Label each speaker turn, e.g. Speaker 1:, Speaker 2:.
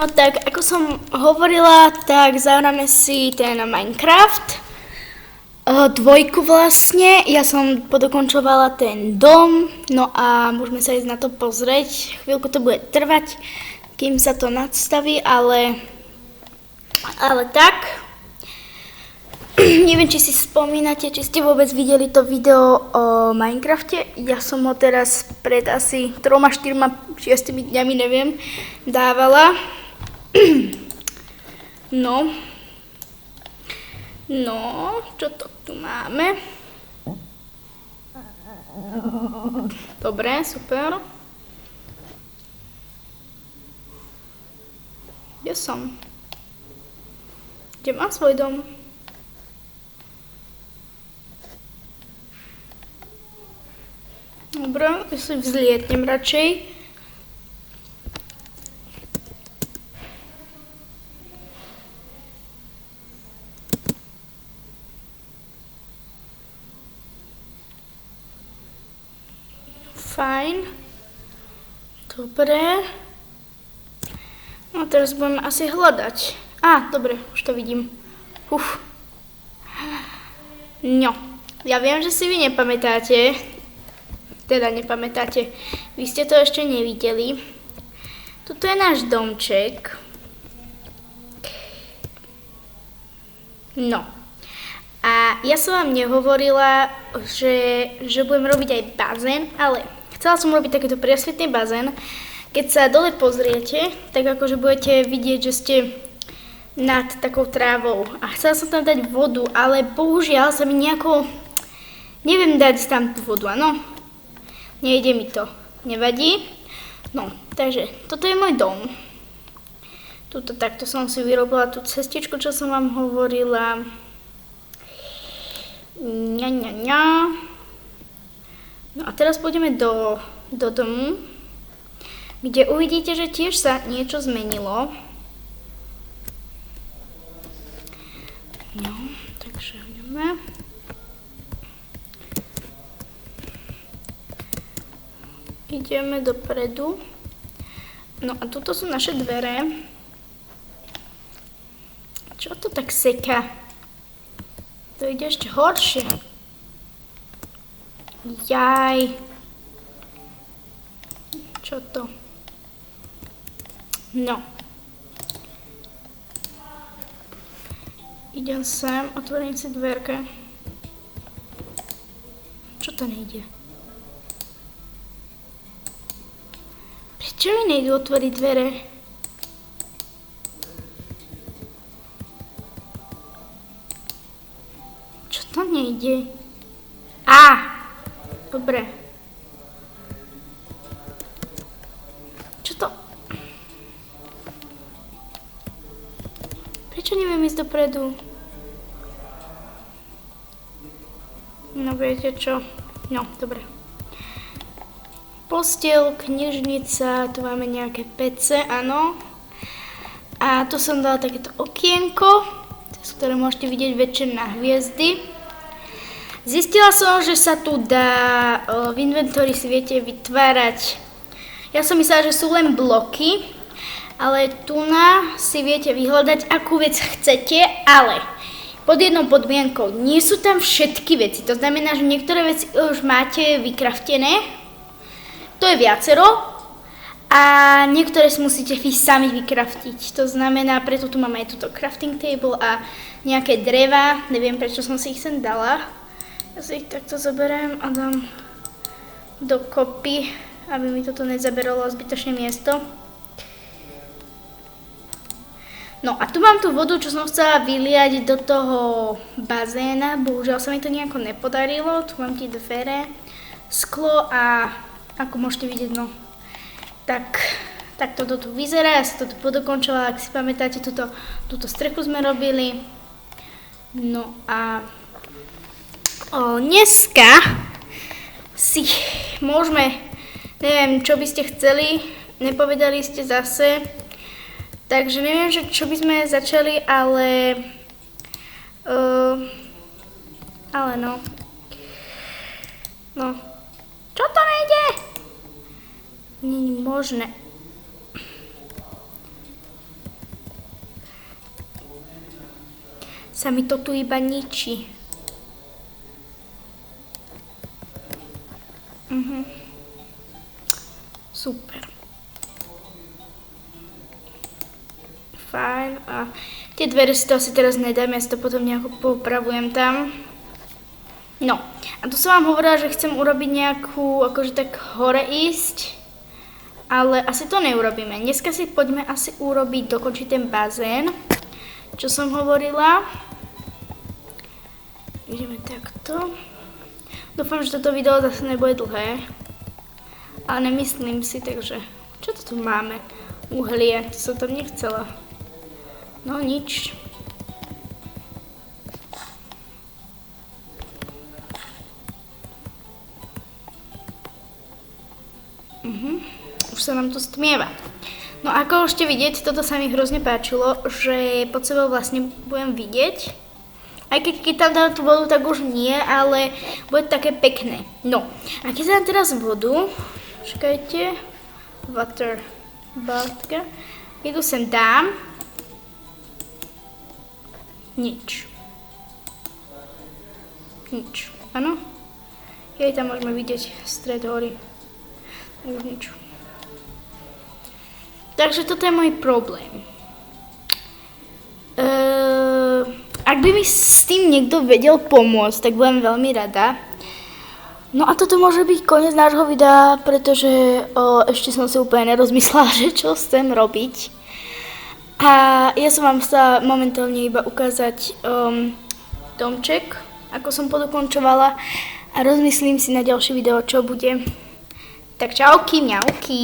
Speaker 1: No tak, ako som hovorila, tak zahráme si ten Minecraft. Dvojku vlastne, ja som podokončovala ten dom, no a môžeme sa ísť na to pozrieť. Chvíľku to bude trvať, kým sa to nadstaví, ale tak. Neviem, či si spomínate, či ste vôbec videli to video o Minecrafte. Ja som ho teraz pred asi 3, 4, 6 dňami, neviem, dávala. No, čo to tu máme? Dobre, super. Kde som? Kde mám svoj dom? Dobre, ja si vzlietnem radšej. Fajn. Dobre. No teraz budem asi hľadať. Dobre, už to vidím. No, ja viem, že si vy nepamätáte. Teda nepamätáte. Vy ste to ešte nevideli. Tuto je náš domček. No. A ja som vám nehovorila, že budem robiť aj bazén, ale chcela som robiť takýto priasvitný bazén. Keď sa dole pozriete, tak akože budete vidieť, že ste nad takou trávou. A chcela som tam dať vodu, ale bohužiaľ sa mi nejako... Neviem dať tam tú vodu, áno? Nejde mi to. Nevadí. No, takže toto je môj dom. Tuto takto som si vyrobila tú cestičku, čo som vám hovorila. No a teraz pôjdeme do domu, kde uvidíte, že tiež sa niečo zmenilo. No, takže ideme. Ideme dopredu. No a tuto sú naše dvere. Čo to tak seká? To ide ešte horšie. Jaj. Čo to? No. Idem sem, otvorím si dverke. Čo to nejde? Prečo mi nejdu otvoriť dvere? Čo to nejde? Dobre. Čo to? Prečo neviem ísť dopredu? No viete čo? No, dobre. Posteľ, knižnica, tu máme nejaké pece, áno. A tu som dala takéto okienko, cez ktoré môžete vidieť večer na hviezdy. Zistila som, že sa tu dá v inventóri si viete vytvárať. Ja som myslela, že sú len bloky, ale tu si viete vyhľadať, akú vec chcete, ale pod jednou podmienkou. Nie sú tam všetky veci, to znamená, že niektoré veci už máte vykraftené, to je viacero, a niektoré si musíte vy sami vykraftiť. To znamená, preto tu máme aj túto crafting table a nejaké dreva, neviem prečo som si ich sem dala. Ja si ich takto zoberiem a dám dokopy, aby mi toto nezaberalo zbytočné miesto. No a tu mám tú vodu, čo som chcela vyliať do toho bazéna. Bohužiaľ sa mi to nejako nepodarilo. Tu mám tie dvere, sklo a ako môžete vidieť, no tak toto tu vyzerá. Ja som to tu podokončovala, ak si pamätáte, túto strechu sme robili. No a dneska si môžeme, neviem, čo by ste chceli, nepovedali ste zase, takže neviem, že čo by sme začali, ale no. Čo to nejde? Není možné. sa mi to tu iba ničí. Super. Fajn. A tie dvere si to asi teraz nedám, ja si to potom nejako popravujem tam. No, a tu som vám hovorila, že chcem urobiť nejakú, akože tak hore ísť, ale asi to neurobíme. Dneska si poďme asi urobiť, dokončiť ten bazén, čo som hovorila. Ideme takto. Dúfam, že toto video zase nebude dlhé, ale nemyslím si, takže čo to tu máme? Uhlie, to som tam nechcela. No nič. Už sa nám to stmieva. No ako môžete vidieť, toto sa mi hrozne páčilo, že pod sebou vlastne budem vidieť. Aj keď tam dám tú vodu, tak už nie, ale bude také pekné. No, a keď dám teraz vodu, čakajte, water, batka, keď tu sem dám, nič. Nič, áno? Jej tam môžeme vidieť stred hory. Už nič. Takže toto je môj problém. Ak by mi s tým niekto vedel pomôcť, tak budem veľmi rada. No a toto môže byť koniec nášho videa, pretože ešte som si úplne nerozmyslela, že čo chcem robiť. A ja som vám chcela momentálne iba ukázať domček, ako som podokončovala, a rozmyslím si na ďalšie video, čo bude. Tak čauky, mňauky.